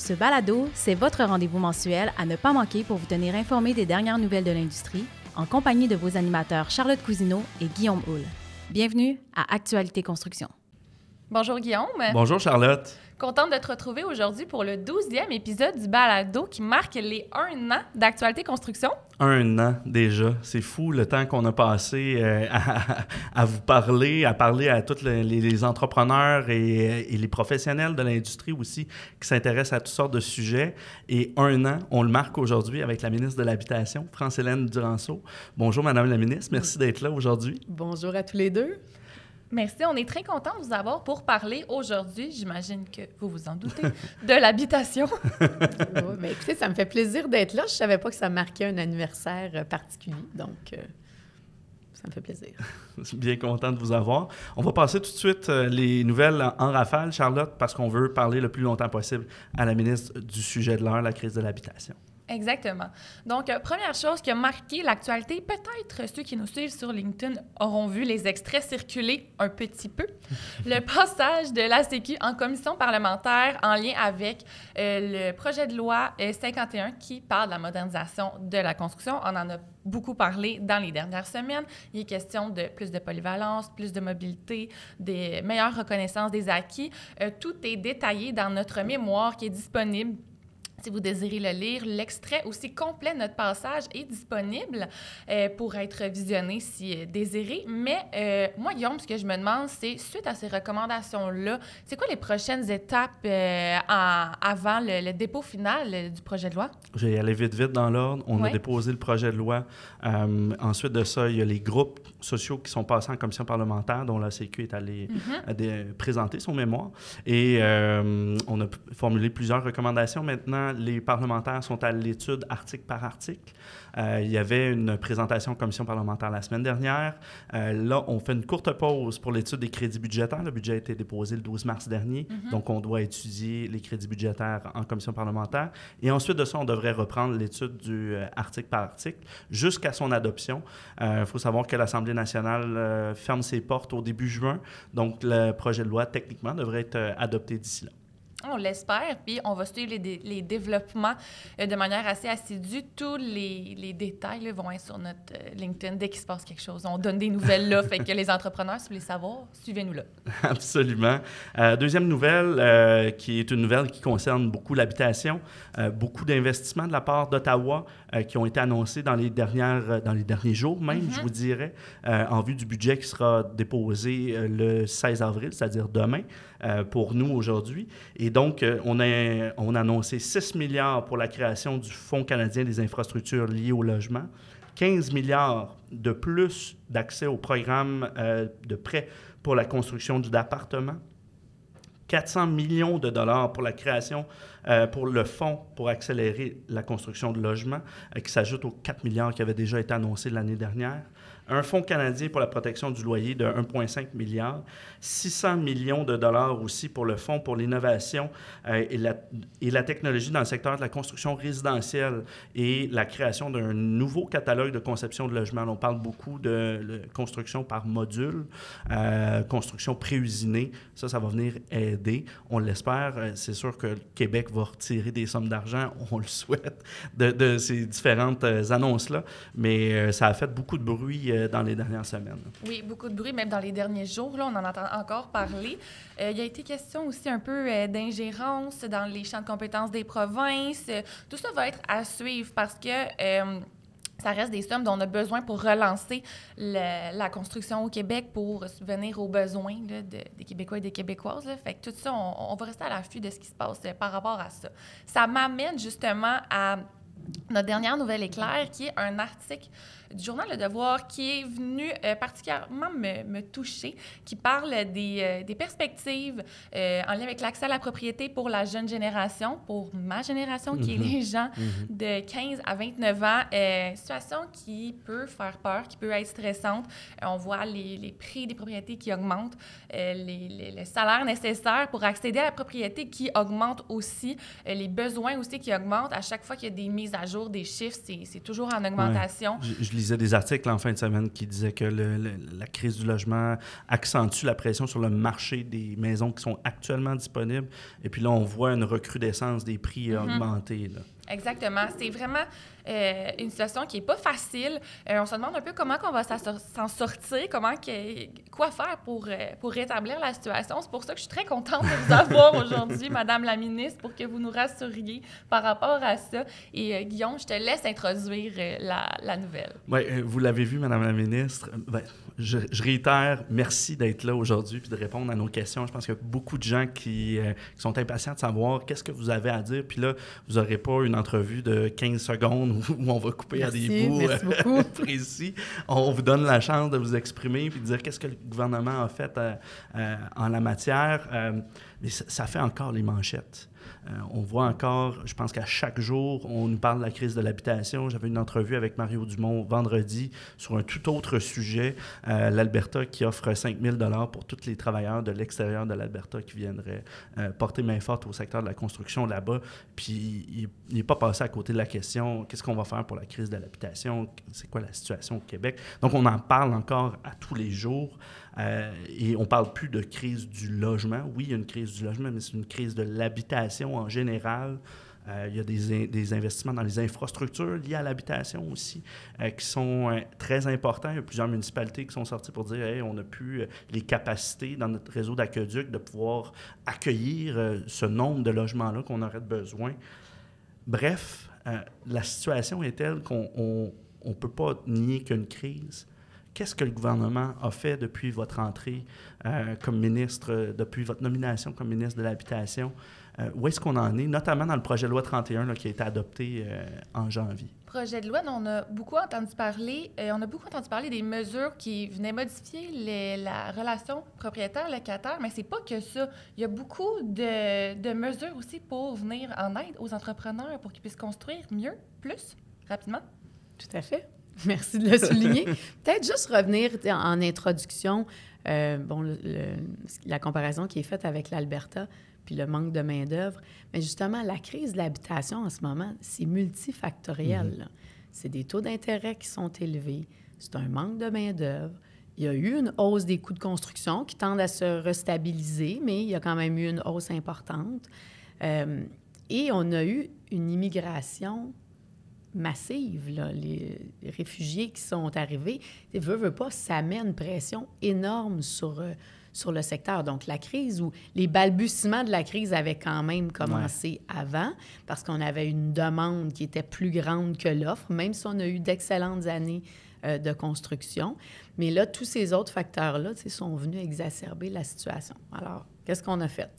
Ce balado, c'est votre rendez-vous mensuel à ne pas manquer pour vous tenir informé des dernières nouvelles de l'industrie, en compagnie de vos animateurs Charlotte Cousineau et Guillaume Houle. Bienvenue à Actualité Construction. Bonjour Guillaume. Bonjour Charlotte. Contente de te retrouver aujourd'hui pour le 12e épisode du balado qui marque les 1 an d'Actualité Construction. 1 an déjà. C'est fou le temps qu'on a passé à vous parler, à parler à tous les entrepreneurs et les professionnels de l'industrie aussi qui s'intéressent à toutes sortes de sujets. Et 1 an, on le marque aujourd'hui avec la ministre de l'Habitation, France-Hélène Duranceau. Bonjour Madame la ministre, merci d'être là aujourd'hui. Bonjour à tous les deux. Merci, on est très contents de vous avoir pour parler aujourd'hui, j'imagine que vous vous en doutez, de l'habitation. Oui, mais écoutez, ça me fait plaisir d'être là. Je ne savais pas que ça marquait un anniversaire particulier, donc ça me fait plaisir. Je suis bien content de vous avoir. On va passer tout de suite les nouvelles en rafale, Charlotte, parce qu'on veut parler le plus longtemps possible à la ministre du sujet de l'heure, la crise de l'habitation. Exactement. Donc, première chose qui a marqué l'actualité, peut-être ceux qui nous suivent sur LinkedIn auront vu les extraits circuler un petit peu. Le passage de l'ACQ en commission parlementaire en lien avec le projet de loi 51 qui parle de la modernisation de la construction. On en a beaucoup parlé dans les dernières semaines. Il est question de plus de polyvalence, plus de mobilité, des meilleures reconnaissances des acquis. Tout est détaillé dans notre mémoire qui est disponible. Si vous désirez le lire, l'extrait aussi complet de notre passage est disponible pour être visionné si désiré. Mais moi, Guillaume, ce que je me demande, c'est, suite à ces recommandations-là, c'est quoi les prochaines étapes avant le dépôt final du projet de loi? Je vais y aller vite dans l'ordre. On a déposé le projet de loi. Ensuite de ça, il y a les groupes sociaux qui sont passés en commission parlementaire, dont la CQ est allée présenter son mémoire. Et on a formulé plusieurs recommandations. Maintenant, les parlementaires sont à l'étude article par article. Il y avait une présentation en commission parlementaire la semaine dernière. Là, on fait une courte pause pour l'étude des crédits budgétaires. Le budget a été déposé le 12 mars dernier, donc on doit étudier les crédits budgétaires en commission parlementaire. Et ensuite de ça, on devrait reprendre l'étude du article par article jusqu'à son adoption. Il faut savoir que l'Assemblée nationale ferme ses portes au début juin, donc le projet de loi, techniquement, devrait être adopté d'ici là. On l'espère, puis on va suivre les développements de manière assez assidue. Tous les détails là, vont être sur notre LinkedIn dès qu'il se passe quelque chose. On donne des nouvelles là, fait que les entrepreneurs, si vous voulez savoir, suivez-nous là. Absolument. Deuxième nouvelle, qui est une nouvelle qui concerne beaucoup l'habitation. Beaucoup d'investissements de la part d'Ottawa qui ont été annoncés dans les derniers jours même, je vous dirais, en vue du budget qui sera déposé le 16 avril, c'est-à-dire demain, pour nous aujourd'hui. Et donc, on a annoncé 6 milliards pour la création du Fonds canadien des infrastructures liées au logement, 15 milliards de plus d'accès au programme de prêt pour la construction d'appartements, 400 millions de dollars pour la création, pour le fonds pour accélérer la construction de logements, qui s'ajoute aux 4 milliards qui avaient déjà été annoncés l'année dernière. Un fonds canadien pour la protection du loyer de 1,5 milliard, 600 millions de dollars aussi pour le fonds pour l'innovation et la technologie dans le secteur de la construction résidentielle et la création d'un nouveau catalogue de conception de logements. On parle beaucoup de construction par module, construction pré-usinée. Ça va venir aider. On l'espère. C'est sûr que le Québec va retirer des sommes d'argent, on le souhaite, de ces différentes annonces-là, mais ça a fait beaucoup de bruit dans les dernières semaines. Oui, beaucoup de bruit, même dans les derniers jours, là, on en entend encore parler. Il y a été question aussi un peu d'ingérence dans les champs de compétences des provinces. Tout ça va être à suivre parce que ça reste des sommes dont on a besoin pour relancer la construction au Québec pour subvenir aux besoins là, des Québécois et des Québécoises. Là. Fait que tout ça, on va rester à l'affût de ce qui se passe par rapport à ça. Ça m'amène justement à notre dernière nouvelle éclair, qui est un article du journal Le Devoir qui est venu particulièrement me toucher, qui parle des perspectives en lien avec l'accès à la propriété pour la jeune génération, pour ma génération, qui est les gens de 15 à 29 ans. Situation qui peut faire peur, qui peut être stressante. On voit les prix des propriétés qui augmentent, les salaires nécessaires pour accéder à la propriété qui augmentent aussi, les besoins aussi qui augmentent à chaque fois qu'il y a des mises à jour toujours des chiffres, c'est toujours en augmentation. Ouais. Je lisais des articles en fin de semaine qui disaient que la crise du logement accentue la pression sur le marché des maisons qui sont actuellement disponibles. Et puis là, on voit une recrudescence des prix augmenter, là. Exactement. C'est vraiment une situation qui n'est pas facile. On se demande un peu comment on va s'en sortir, quoi faire pour rétablir la situation. C'est pour ça que je suis très contente de vous avoir aujourd'hui, Madame la ministre, pour que vous nous rassuriez par rapport à ça. Et Guillaume, je te laisse introduire la nouvelle. Oui, vous l'avez vu, Madame la ministre. Je réitère, merci d'être là aujourd'hui puis de répondre à nos questions. Je pense qu'il y a beaucoup de gens qui sont impatients de savoir qu'est-ce que vous avez à dire. Puis là, vous n'aurez pas une entrevue de 15 secondes où on va couper à des bouts précis. On vous donne la chance de vous exprimer puis de dire qu'est-ce que le gouvernement a fait en la matière. Mais ça fait encore les manchettes. On voit encore, je pense qu'à chaque jour, on nous parle de la crise de l'habitation. J'avais une entrevue avec Mario Dumont vendredi sur un tout autre sujet, l'Alberta qui offre 5 000 $ pour tous les travailleurs de l'extérieur de l'Alberta qui viendraient porter main forte au secteur de la construction là-bas. Puis il n'est pas passé à côté de la question, qu'est-ce qu'on va faire pour la crise de l'habitation? C'est quoi la situation au Québec? Donc, on en parle encore à tous les jours. Et on ne parle plus de crise du logement. Oui, il y a une crise du logement, mais c'est une crise de l'habitation en général. Il y a des investissements dans les infrastructures liées à l'habitation aussi qui sont très importants. Il y a plusieurs municipalités qui sont sorties pour dire hey, on n'a plus les capacités dans notre réseau d'aqueduc de pouvoir accueillir ce nombre de logements-là qu'on aurait besoin. Bref, la situation est telle qu'on ne peut pas nier qu'une crise. Qu'est-ce que le gouvernement a fait depuis votre entrée comme ministre, depuis votre nomination comme ministre de l'Habitation? Où est-ce qu'on en est, notamment dans le projet de loi 31 là, qui a été adopté en janvier? Projet de loi dont on a beaucoup entendu parler. On a beaucoup entendu parler des mesures qui venaient modifier la relation propriétaire-locataire, mais c'est pas que ça. Il y a beaucoup de mesures aussi pour venir en aide aux entrepreneurs pour qu'ils puissent construire mieux, plus, rapidement. Tout à fait. Merci de le souligner. Peut-être juste revenir en introduction, la comparaison qui est faite avec l'Alberta puis le manque de main-d'œuvre. Mais justement, la crise de l'habitation en ce moment, c'est multifactoriel. Là. C'est des taux d'intérêt qui sont élevés, c'est un manque de main-d'œuvre. Il y a eu une hausse des coûts de construction qui tendent à se restabiliser, mais il y a quand même eu une hausse importante. Et on a eu une immigration massive, là. Les réfugiés qui sont arrivés, veut pas, ça met une pression énorme sur le secteur. Donc, la crise ou les balbutiements de la crise avaient quand même commencé avant parce qu'on avait une demande qui était plus grande que l'offre, même si on a eu d'excellentes années de construction. Mais là, tous ces autres facteurs-là sont venus exacerber la situation. Alors, qu'est-ce qu'on a fait?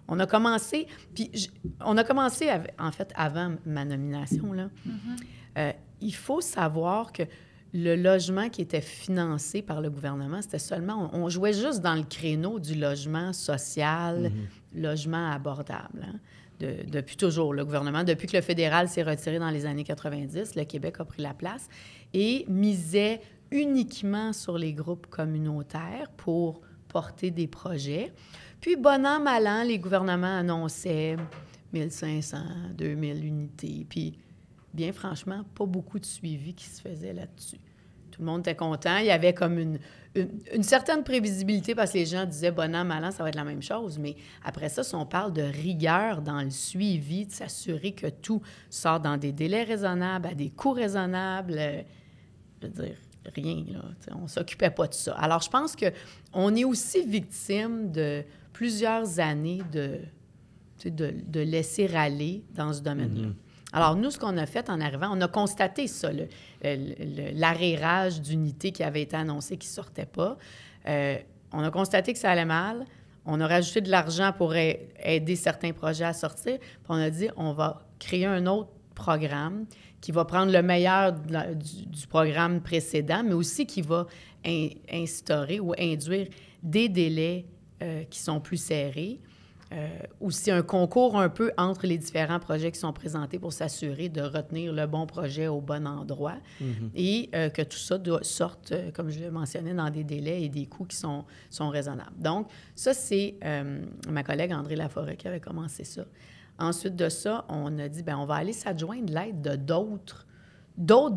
On a commencé, en fait, avant ma nomination, là. Il faut savoir que le logement qui était financé par le gouvernement, c'était seulement... On jouait juste dans le créneau du logement social, logement abordable. Hein? Depuis toujours, le gouvernement, depuis que le fédéral s'est retiré dans les années 90, le Québec a pris la place et misait uniquement sur les groupes communautaires pour porter des projets. Puis, bon an, mal an, les gouvernements annonçaient 1500, 2000 unités. Puis, bien franchement, pas beaucoup de suivi qui se faisait là-dessus. Tout le monde était content. Il y avait comme une certaine prévisibilité parce que les gens disaient bon an, mal an, ça va être la même chose. Mais après ça, si on parle de rigueur dans le suivi, de s'assurer que tout sort dans des délais raisonnables, à des coûts raisonnables, je veux dire, rien, là. On ne s'occupait pas de ça. Alors, je pense qu'on est aussi victime de plusieurs années de laisser aller dans ce domaine-là. Alors, nous, ce qu'on a fait en arrivant, on a constaté ça, l'arrérage d'unités qui avait été annoncé qui ne sortait pas. On a constaté que ça allait mal. On a rajouté de l'argent pour aider certains projets à sortir. Puis on a dit, on va créer un autre programme qui va prendre le meilleur du programme précédent, mais aussi qui va instaurer ou induire des délais qui sont plus serrés. Aussi un concours un peu entre les différents projets qui sont présentés pour s'assurer de retenir le bon projet au bon endroit et que tout ça sorte, comme je le mentionnais, dans des délais et des coûts qui sont raisonnables. Donc, ça, c'est ma collègue André Laforêt qui avait commencé ça Ensuite de ça, on a dit, bien, on va aller s'adjoindre l'aide de d'autres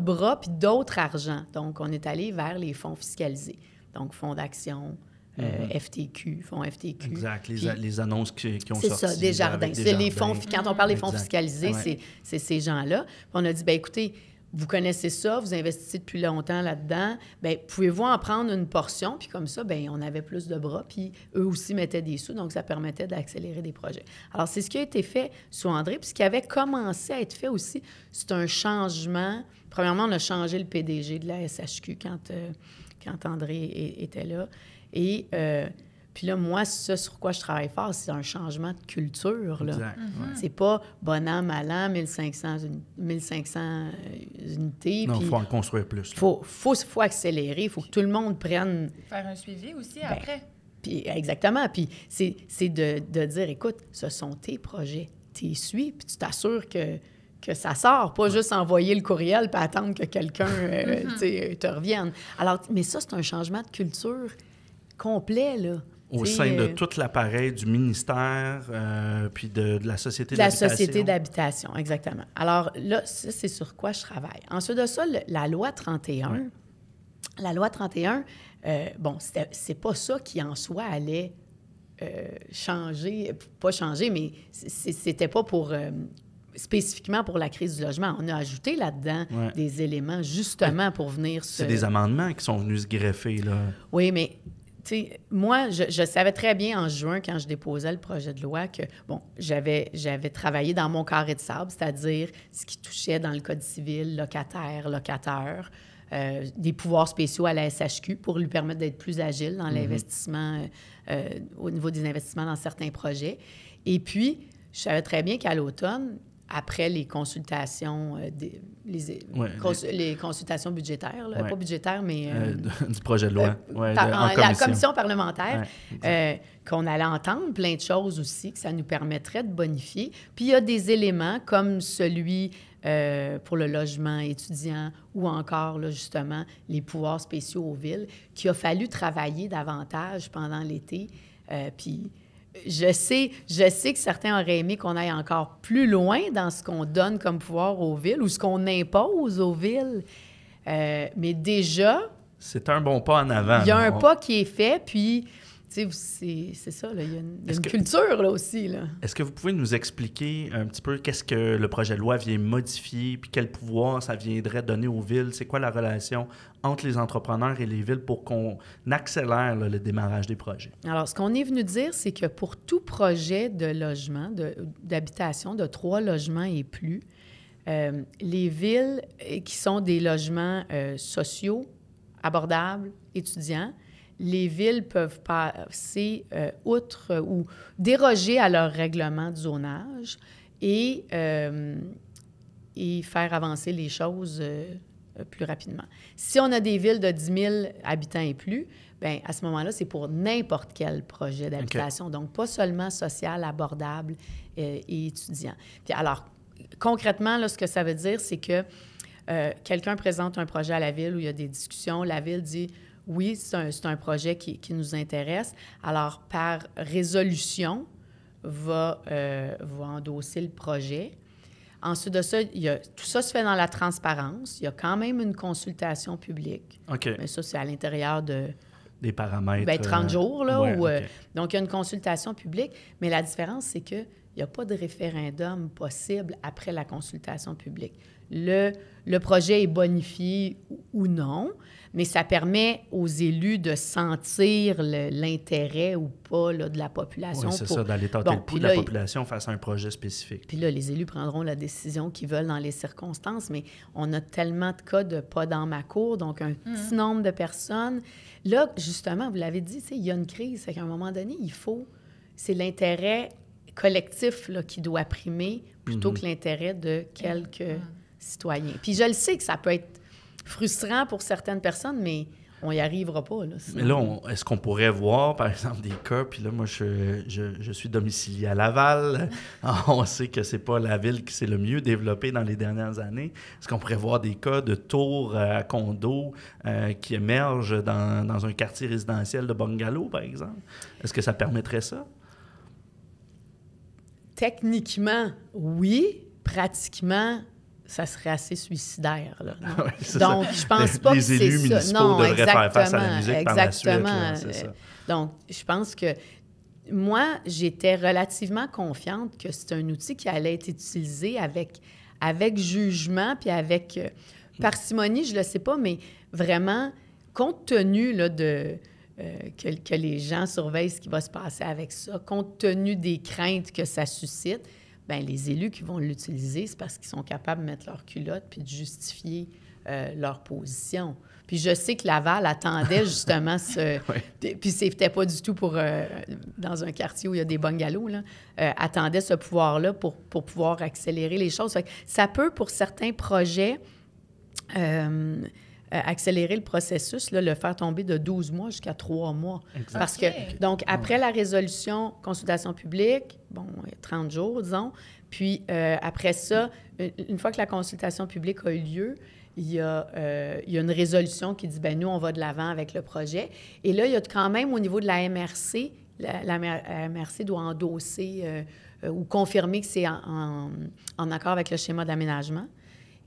bras puis d'autres argent. Donc, on est allé vers les fonds fiscalisés. Donc, fonds d'action, FTQ, fonds FTQ. Exact, Puis, les annonces qui ont sorti. C'est ça, Desjardins. C'est les fonds, quand on parle des fonds Exact. fiscalisés, c'est ces gens-là. Puis on a dit, bien, écoutez, vous connaissez ça, vous investissez depuis longtemps là-dedans, bien, pouvez-vous en prendre une portion? Puis comme ça, bien, on avait plus de bras, puis eux aussi mettaient des sous, donc ça permettait d'accélérer des projets. Alors, c'est ce qui a été fait sous André, puis ce qui avait commencé à être fait aussi, c'est un changement. Premièrement, on a changé le PDG de la SHQ quand André était là. Et puis là, moi, ce sur quoi je travaille fort, c'est un changement de culture. Là. Exact. C'est pas bon an, mal an, 1500 unités. Non, il puis faut en construire plus. Il faut accélérer, il faut que tout le monde prenne... Faire un suivi aussi après. Puis, exactement. Puis c'est de dire, écoute, ce sont tes projets, tu suis, puis tu t'assures que ça sort, pas juste envoyer le courriel puis attendre que quelqu'un te revienne. Alors, mais ça, c'est un changement de culture complet, là. Au sein de tout l'appareil du ministère, puis de la Société d'habitation. La Société d'habitation, exactement. Alors là, ça, c'est sur quoi je travaille. Ensuite de ça, la loi 31, la loi 31, bon, c'est pas ça qui, en soi, allait changer, pas changer, mais c'était pas pour... spécifiquement pour la crise du logement. On a ajouté là-dedans des éléments, justement, pour venir C'est des amendements qui sont venus se greffer, là. Oui, mais... Tu sais, moi, je savais très bien en juin, quand je déposais le projet de loi, que, bon, j'avais travaillé dans mon carré de sable, c'est-à-dire ce qui touchait dans le Code civil, locataire, des pouvoirs spéciaux à la SHQ pour lui permettre d'être plus agile dans l'investissement, au niveau des investissements dans certains projets. Et puis, je savais très bien qu'à l'automne, après les consultations, les consultations budgétaires, là, pas budgétaires, mais... du projet de loi, la commission parlementaire, qu'on allait entendre plein de choses aussi, que ça nous permettrait de bonifier. Puis il y a des éléments comme celui pour le logement étudiant ou encore, là, justement, les pouvoirs spéciaux aux villes, qu'il a fallu travailler davantage pendant l'été. Puis... Je sais que certains auraient aimé qu'on aille encore plus loin dans ce qu'on donne comme pouvoir aux villes ou ce qu'on impose aux villes. Mais déjà... C'est un bon pas en avant. Il y a un pas qui est fait, puis... Tu sais, c'est ça, là, il y a une culture, là, aussi, là. Est-ce que vous pouvez nous expliquer un petit peu qu'est-ce que le projet de loi vient modifier, puis quel pouvoir ça viendrait donner aux villes? C'est quoi la relation entre les entrepreneurs et les villes pour qu'on accélère là, le démarrage des projets? Alors, ce qu'on est venu dire, c'est que pour tout projet de logement, d'habitation, de 3 logements et plus, les villes qui sont des logements sociaux, abordables, étudiants, les villes peuvent passer outre ou déroger à leur règlement de zonage et faire avancer les choses plus rapidement. Si on a des villes de 10 000 habitants et plus, bien, à ce moment-là, c'est pour n'importe quel projet d'habitation. Donc, pas seulement social, abordable et étudiant. Puis alors, concrètement, là, ce que ça veut dire, c'est que quelqu'un présente un projet à la ville où il y a des discussions, la ville dit... Oui, c'est un projet qui nous intéresse. Alors, par résolution, va endosser le projet. Ensuite de ça, tout ça se fait dans la transparence. Il y a quand même une consultation publique. OK. Mais ça, c'est à l'intérieur des paramètres. Bien, 30 jours, là. Okay. Donc, il y a une consultation publique. Mais la différence, c'est qu'il n'y a pas de référendum possible après la consultation publique. Le projet est bonifié ou non, mais ça permet aux élus de sentir l'intérêt ou pas là, de la population. Oui, c'est ça, d'aller tenter le pouls de la population face à un projet spécifique. Puis là, les élus prendront la décision qu'ils veulent dans les circonstances, mais on a tellement de cas de pas dans ma cour, donc un petit nombre de personnes. Là, justement, vous l'avez dit, il y a une crise, c'est qu'à un moment donné, c'est l'intérêt collectif là, qui doit primer plutôt que l'intérêt de quelques citoyens. Puis je le sais que ça peut être frustrant pour certaines personnes, mais on n'y arrivera pas. Là, mais là, est-ce qu'on pourrait voir, par exemple, des cas, puis là, moi, je suis domicilié à Laval. On sait que c'est pas la ville qui s'est le mieux développée dans les dernières années. Est-ce qu'on pourrait voir des cas de tours à condos qui émergent dans un quartier résidentiel de bungalow, par exemple? Est-ce que ça permettrait ça? techniquement, oui. Pratiquement, ça serait assez suicidaire. Là, Ouais, donc, je pense pas que c'est ça. Les élus municipaux devraient faire face à la musique par la suite. Exactement. C'est ça. Donc, je pense que moi, j'étais relativement confiante que c'est un outil qui allait être utilisé avec jugement puis avec parcimonie, je ne le sais pas, mais vraiment, compte tenu là, que les gens surveillent ce qui va se passer avec ça, compte tenu des craintes que ça suscite, bien, les élus qui vont l'utiliser, c'est parce qu'ils sont capables de mettre leur culotte puis de justifier leur position. Puis je sais que Laval attendait justement ce... Oui. Puis c'était pas du tout pour... dans un quartier où il y a des bungalows, là, attendait ce pouvoir-là pour pouvoir accélérer les choses. Fait que ça peut, pour certains projets, accélérer le processus, là, le faire tomber de 12 mois jusqu'à 3 mois. Exact. Parce que, donc, après la résolution, consultation publique, bon, 30 jours, disons, puis après ça, une fois que la consultation publique a eu lieu, il y a une résolution qui dit, bien, nous, on va de l'avant avec le projet. Et là, il y a quand même, au niveau de la MRC, la MRC doit endosser ou confirmer que c'est en accord avec le schéma d'aménagement.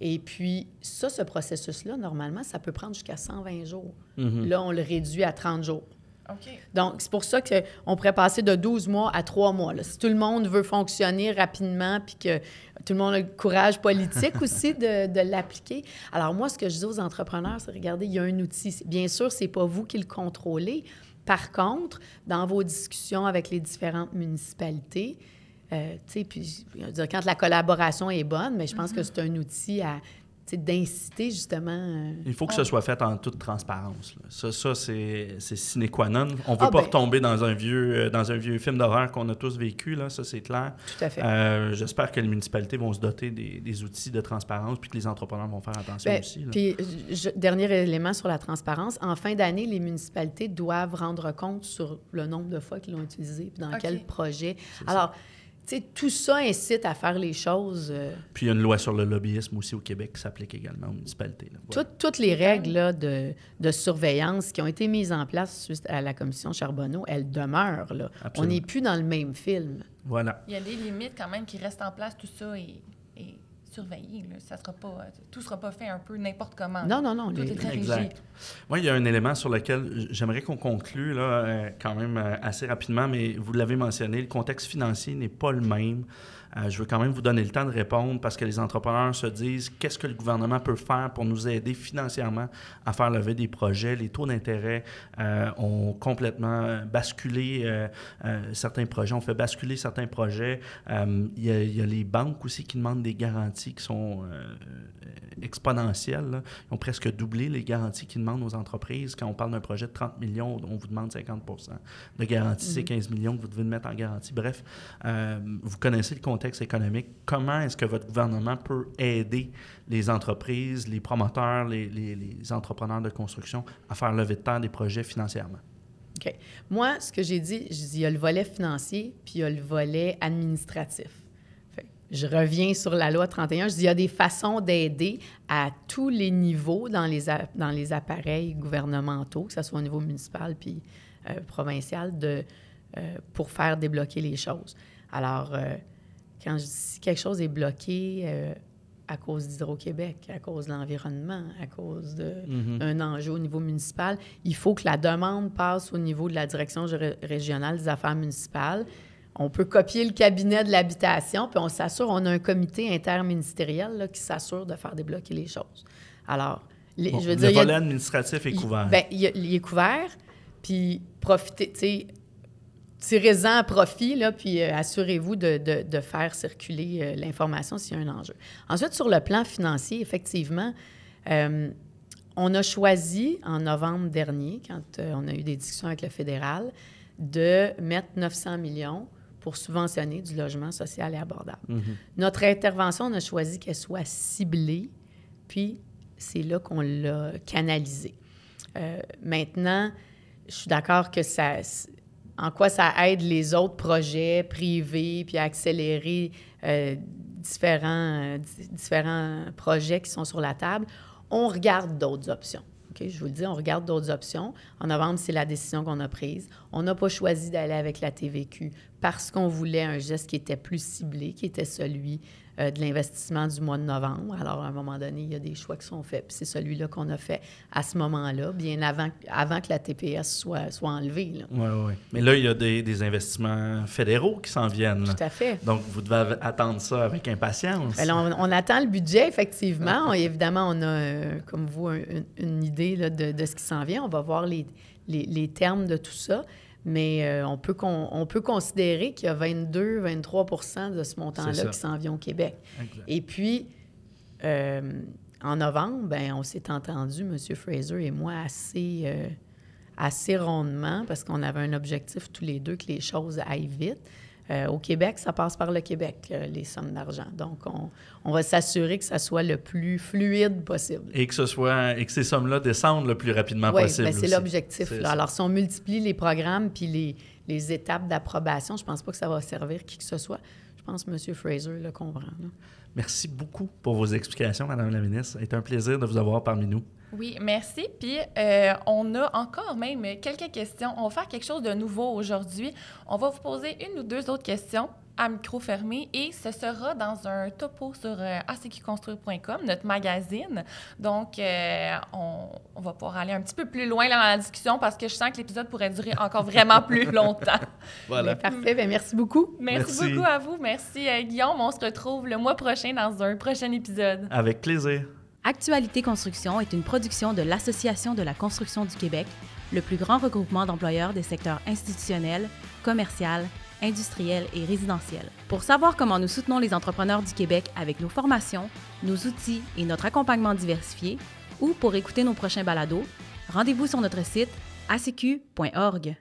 Et puis, ce processus-là, normalement, ça peut prendre jusqu'à 120 jours. Mm-hmm. Là, on le réduit à 30 jours. OK. Donc, c'est pour ça qu'on pourrait passer de 12 mois à 3 mois. Là. Si tout le monde veut fonctionner rapidement puis que tout le monde a le courage politique aussi de l'appliquer. Alors, moi, ce que je dis aux entrepreneurs, c'est, regardez, il y a un outil. Bien sûr, c'est pas vous qui le contrôlez. Par contre, dans vos discussions avec les différentes municipalités, puis quand la collaboration est bonne, mais je pense que c'est un outil d'inciter justement... Il faut que ce soit fait en toute transparence. Là. Ça c'est sine qua non. On ne veut pas retomber dans un vieux film d'horreur qu'on a tous vécu, là, ça c'est clair. Tout à fait. J'espère que les municipalités vont se doter des outils de transparence puis que les entrepreneurs vont faire attention aussi. Là. Puis, dernier élément sur la transparence, en fin d'année, les municipalités doivent rendre compte sur le nombre de fois qu'ils l'ont utilisé puis dans quel projet. Alors, tu sais, tout ça incite à faire les choses. Puis il y a une loi sur le lobbyisme aussi au Québec qui s'applique également aux municipalités. Là. Voilà. Toutes les règles là, de surveillance qui ont été mises en place suite à la commission Charbonneau, elles demeurent. Là. On n'est plus dans le même film. Voilà. Il y a des limites quand même qui restent en place, tout ça est surveillé. Là. Ça sera pas, tout ne sera pas fait un peu n'importe comment. Non. Tout est très Exact. rigide. Moi, il y a un élément sur lequel j'aimerais qu'on conclue là, quand même assez rapidement, mais vous l'avez mentionné, le contexte financier n'est pas le même. Je veux quand même vous donner le temps de répondre parce que les entrepreneurs se disent qu'est-ce que le gouvernement peut faire pour nous aider financièrement à faire lever des projets. Les taux d'intérêt ont complètement basculé certains projets, on fait basculer certains projets. Il y a les banques aussi qui demandent des garanties qui sont exponentielles. Là. Ils ont presque doublé les garanties qu'ils demandent aux entreprises. Quand on parle d'un projet de 30 millions, on vous demande 50 % de garantie. C'est 15 millions que vous devez mettre en garantie. Bref, vous connaissez le contexte économique. Comment est-ce que votre gouvernement peut aider les entreprises, les promoteurs, les entrepreneurs de construction à faire lever de terre des projets financièrement? OK. Moi, ce que j'ai dit, il y a le volet financier puis il y a le volet administratif. Je reviens sur la loi 31. Je dis il y a des façons d'aider à tous les niveaux dans les appareils gouvernementaux, que ce soit au niveau municipal puis provincial, pour faire débloquer les choses. Alors, quand je dis si quelque chose est bloqué à cause d'Hydro-Québec, à cause de l'environnement, à cause d'un enjeu au niveau municipal, il faut que la demande passe au niveau de la direction régionale des affaires municipales. On peut copier le cabinet de l'habitation, puis on s'assure, on a un comité interministériel là, qui s'assure de faire débloquer les choses. Alors, je veux dire... Le volet administratif est couvert. Bien, il est couvert, puis profitez, tu sais, tirez-en à profit, là, puis assurez-vous de faire circuler l'information s'il y a un enjeu. Ensuite, sur le plan financier, effectivement, on a choisi, en novembre dernier, quand on a eu des discussions avec le fédéral, de mettre 900 millions pour subventionner du logement social et abordable. Notre intervention, on a choisi qu'elle soit ciblée, puis c'est là qu'on l'a canalisée. Maintenant, je suis d'accord que ça... En quoi ça aide les autres projets privés, puis à accélérer différents projets qui sont sur la table, on regarde d'autres options. Okay? Je vous le dis, on regarde d'autres options. En novembre, c'est la décision qu'on a prise. On n'a pas choisi d'aller avec la TVQ parce qu'on voulait un geste qui était plus ciblé, qui était celui de l'investissement du mois de novembre. Alors, à un moment donné, il y a des choix qui sont faits. Puis c'est celui-là qu'on a fait à ce moment-là, bien avant que la TPS soit enlevée. Oui, oui. Mais là, il y a des investissements fédéraux qui s'en viennent. Là. Tout à fait. Donc, vous devez attendre ça avec impatience. Bien, on attend le budget, effectivement. Évidemment, on a, comme vous, une idée là, de ce qui s'en vient. On va voir les termes de tout ça. Mais on peut considérer qu'il y a 22-23 % de ce montant-là qui s'en vient au Québec. Exact. Et puis, en novembre, bien, on s'est entendu, M. Fraser et moi, assez rondement, parce qu'on avait un objectif tous les deux que les choses aillent vite. Au Québec, ça passe par le Québec, les sommes d'argent. Donc, on va s'assurer que ça soit le plus fluide possible. Et que ces sommes-là descendent le plus rapidement possible. Oui, c'est l'objectif. Alors, si on multiplie les programmes puis les étapes d'approbation, je ne pense pas que ça va servir qui que ce soit. Je pense que M. Fraser le comprend. Là. Merci beaucoup pour vos explications, Mme la ministre. C'est un plaisir de vous avoir parmi nous. Oui, merci. Puis, on a encore même quelques questions. On va faire quelque chose de nouveau aujourd'hui. On va vous poser une ou deux autres questions à micro fermé et ce sera dans un topo sur acqconstruire.com, notre magazine. Donc, on va pouvoir aller un petit peu plus loin là, dans la discussion parce que je sens que l'épisode pourrait durer encore vraiment plus longtemps. Voilà. Bien, parfait. Bien, merci beaucoup. Merci beaucoup à vous. Merci, Guillaume. On se retrouve le mois prochain dans un prochain épisode. Avec plaisir. Actualité Construction est une production de l'Association de la construction du Québec, le plus grand regroupement d'employeurs des secteurs institutionnels, commercial, industriel et résidentiel. Pour savoir comment nous soutenons les entrepreneurs du Québec avec nos formations, nos outils et notre accompagnement diversifié, ou pour écouter nos prochains balados, rendez-vous sur notre site acq.org.